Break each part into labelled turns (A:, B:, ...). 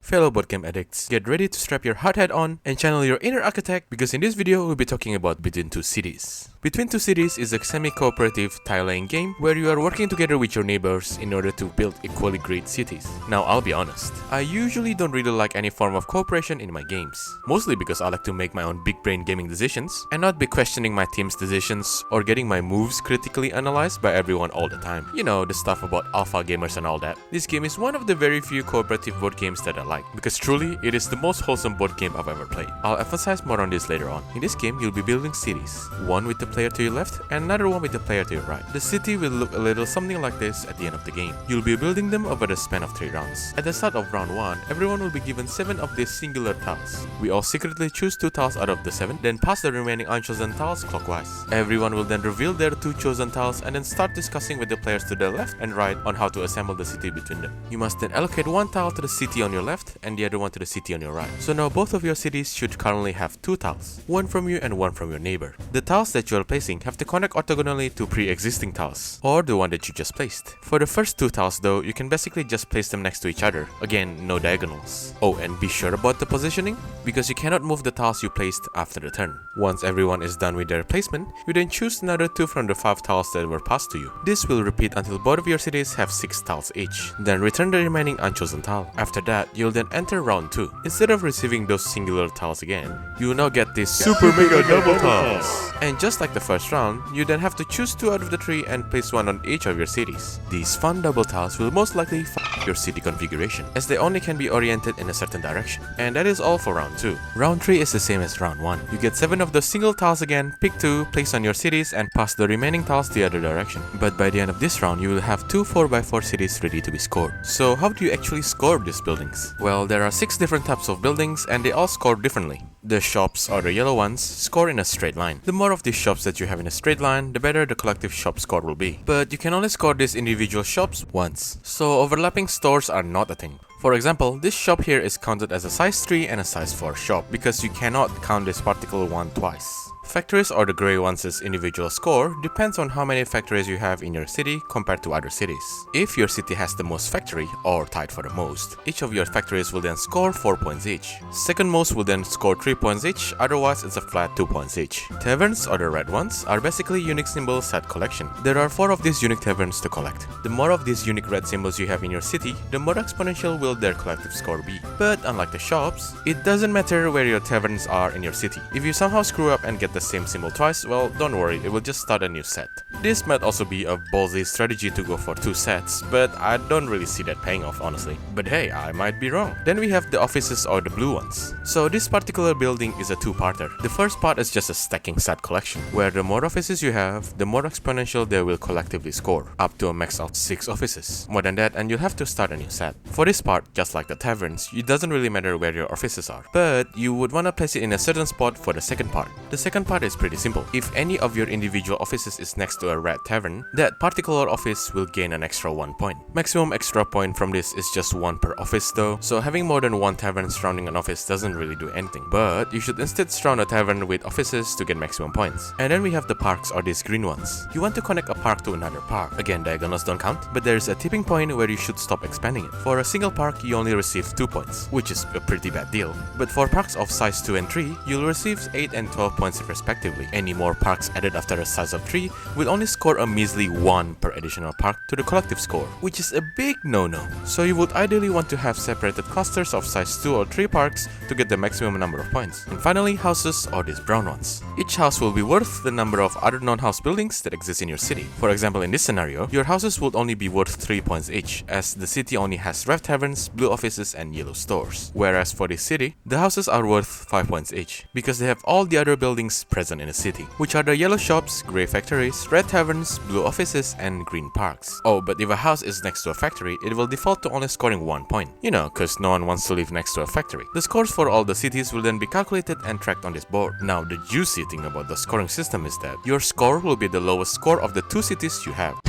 A: Fellow board game addicts, get ready to strap your hard hat on and channel your inner architect because in this video we'll be talking about Between Two Cities. Between Two Cities is a semi-cooperative tile-laying game where you are working together with your neighbors in order to build equally great cities. Now I'll be honest, I usually don't really like any form of cooperation in my games. Mostly because I like to make my own big brain gaming decisions and not be questioning my team's decisions or getting my moves critically analyzed by everyone all the time. You know, the stuff about alpha gamers and all that. This game is one of the very few cooperative board games that I like because truly it is the most wholesome board game I've ever played. I'll emphasize more on this later on. In this game you'll be building cities, one with the player to your left and another one with the player to your right. The city will look a little something like this at the end of the game. You'll be building them over the span of 3 rounds. At the start of round 1, everyone will be given 7 of these singular tiles. We all secretly choose 2 tiles out of the 7, then pass the remaining unchosen tiles clockwise. Everyone will then reveal their 2 chosen tiles and then start discussing with the players to the left and right on how to assemble the city between them. You must then allocate 1 tile to the city on your left and the other one to the city on your right. So now both of your cities should currently have 2 tiles, one from you and one from your neighbor. The tiles that you are placing have to connect orthogonally to pre-existing tiles, or the one that you just placed. For the first 2 tiles though, you can basically just place them next to each other. Again, no diagonals. Oh, and be sure about the positioning, because you cannot move the tiles you placed after the turn. Once everyone is done with their placement, you then choose another 2 from the 5 tiles that were passed to you. This will repeat until both of your cities have 6 tiles each. Then return the remaining unchosen tile. After that, you'll then enter round 2. Instead of receiving those singular tiles again, you will now get these super mega double tiles. And just like the first round, you then have to choose 2 out of the 3 and place 1 on each of your cities. These fun double tiles will most likely f your city configuration, as they only can be oriented in a certain direction. And that is all for round 2. Round 3 is the same as round 1. You get 7 of those single tiles again, pick 2, place on your cities and pass the remaining tiles the other direction. But by the end of this round, you will have 2 4x4 cities ready to be scored. So how do you actually score these buildings? Well, there are 6 different types of buildings and they all score differently. The shops, or the yellow ones, score in a straight line. The more of these shops that you have in a straight line, the better the collective shop score will be. But you can only score these individual shops once, so overlapping stores are not a thing. For example, this shop here is counted as a size 3 and a size 4 shop because you cannot count this particular one twice. Factories, or the grey ones' individual score depends on how many factories you have in your city compared to other cities. If your city has the most factory, or tied for the most, each of your factories will then score 4 points each. Second most will then score 3 points each, otherwise it's a flat 2 points each. Taverns, or the red ones, are basically unique symbol set collection. There are 4 of these unique taverns to collect. The more of these unique red symbols you have in your city, the more exponential will their collective score be. But unlike the shops, it doesn't matter where your taverns are in your city. If you somehow screw up and get the same symbol twice, well, don't worry, it will just start a new set. This might also be a ballsy strategy to go for 2 sets, but I don't really see that paying off, honestly. But hey, I might be wrong. Then we have the offices, or the blue ones. So this particular building is a 2-parter. The first part is just a stacking set collection, where the more offices you have, the more exponential they will collectively score, up to a max of 6 offices. More than that, and you'll have to start a new set. For this part, just like the taverns, it doesn't really matter where your offices are, but you would want to place it in a certain spot for the second part. The second part is pretty simple. If any of your individual offices is next to a red tavern, that particular office will gain an extra 1 point. Maximum extra point from this is just 1 per office though, so having more than 1 tavern surrounding an office doesn't really do anything. But you should instead surround a tavern with offices to get maximum points. And then we have the parks, or these green ones. You want to connect a park to another park. Again, diagonals don't count, but there is a tipping point where you should stop expanding it. For a single park, you only receive 2 points, which is a pretty bad deal. But for parks of size 2 and 3, you'll receive 8 and 12 points respectively. Any more parks added after a size of 3 will only score a measly 1 per additional park to the collective score, which is a big no-no. So you would ideally want to have separated clusters of size 2 or 3 parks to get the maximum number of points. And finally, houses, or these brown ones. Each house will be worth the number of other non-house buildings that exist in your city. For example, in this scenario, your houses would only be worth 3 points each, as the city only has red taverns, blue offices, and yellow stores. Whereas for this city, the houses are worth 5 points each, because they have all the other buildings present in the city, which are the yellow shops, grey factories, red taverns, blue offices, and green parks. Oh, but if a house is next to a factory, it will default to only scoring 1 point. You know, cause no one wants to live next to a factory. The scores for all the cities will then be calculated and tracked on this board. Now, the juicy thing about the scoring system is that your score will be the lowest score of the 2 cities you have.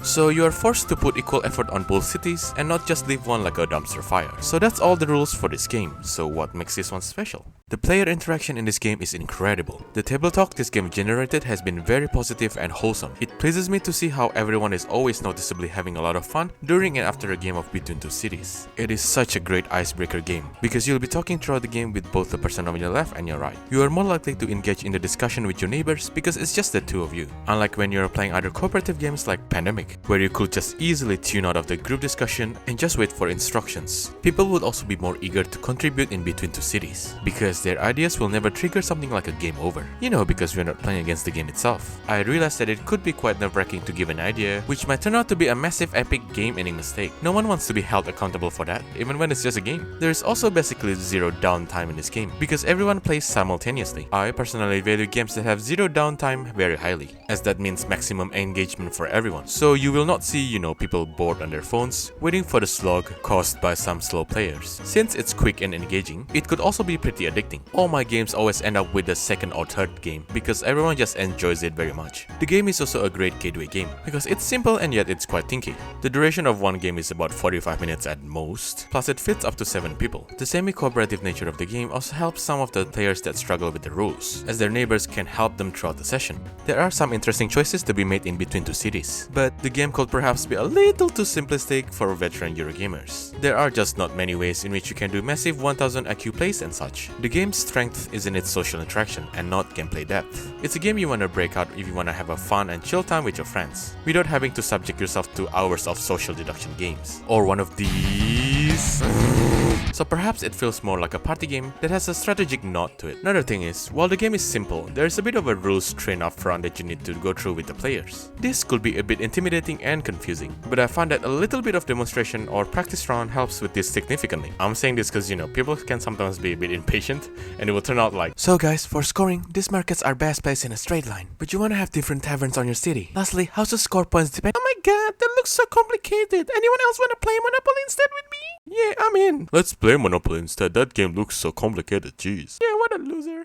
A: So you are forced to put equal effort on both cities and not just leave one like a dumpster fire. So that's all the rules for this game. So what makes this one special? The player interaction in this game is incredible. The table talk this game generated has been very positive and wholesome. It pleases me to see how everyone is always noticeably having a lot of fun during and after a game of Between Two Cities. It is such a great icebreaker game because you'll be talking throughout the game with both the person on your left and your right. You are more likely to engage in the discussion with your neighbors because it's just the two of you. Unlike when you're playing other cooperative games like Pandemic, where you could just easily tune out of the group discussion and just wait for instructions. People would also be more eager to contribute in Between Two Cities because their ideas will never trigger something like a game over. You know, because we're not playing against the game itself. I realized that it could be quite nerve-wracking to give an idea, which might turn out to be a massive epic game-ending mistake. No one wants to be held accountable for that, even when it's just a game. There is also basically zero downtime in this game, because everyone plays simultaneously. I personally value games that have zero downtime very highly, as that means maximum engagement for everyone. So you will not see, people bored on their phones, waiting for the slog caused by some slow players. Since it's quick and engaging, it could also be pretty addicting. All my games always end up with the second or third game, because everyone just enjoys it very much. The game is also a great gateway game, because it's simple and yet it's quite thinky. The duration of one game is about 45 minutes at most, plus it fits up to 7 people. The semi-cooperative nature of the game also helps some of the players that struggle with the rules, as their neighbors can help them throughout the session. There are some interesting choices to be made in Between Two Cities, but the game could perhaps be a little too simplistic for veteran Eurogamers. There are just not many ways in which you can do massive 1000 IQ plays and such. The game's strength is in its social interaction and not gameplay depth. It's a game you want to break out if you want to have a fun and chill time with your friends, without having to subject yourself to hours of social deduction games. Or one of these... So perhaps it feels more like a party game that has a strategic nod to it. Another thing is, while the game is simple, there is a bit of a rules train up front that you need to go through with the players. This could be a bit intimidating and confusing, but I found that a little bit of demonstration or practice round helps with this significantly. I'm saying this because people can sometimes be a bit impatient and it will turn out like, so guys, for scoring, these markets are best placed in a straight line, but you want to have different taverns on your city. Lastly, how's the score points depend? Oh my god, that looks so complicated. Anyone else want to play Monopoly instead with me? Yeah, I'm in. Let's play Monopoly instead. That game looks so complicated, jeez. Yeah, what a loser.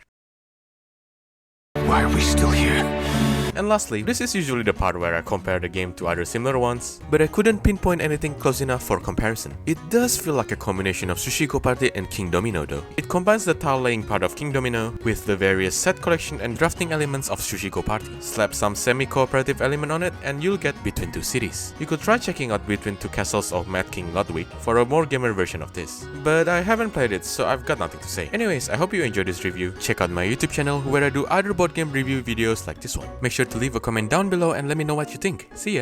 B: Why are we still here?
A: And lastly, this is usually the part where I compare the game to other similar ones, but I couldn't pinpoint anything close enough for comparison. It does feel like a combination of Sushi Go Party and King Domino though. It combines the tile laying part of King Domino with the various set collection and drafting elements of Sushi Go Party. Slap some semi-cooperative element on it and you'll get Between Two Cities. You could try checking out Between Two Castles of Mad King Ludwig for a more gamer version of this, but I haven't played it so I've got nothing to say. Anyways, I hope you enjoyed this review. Check out my YouTube channel where I do other board game review videos like this one. Make sure to leave a comment down below and let me know what you think. See ya!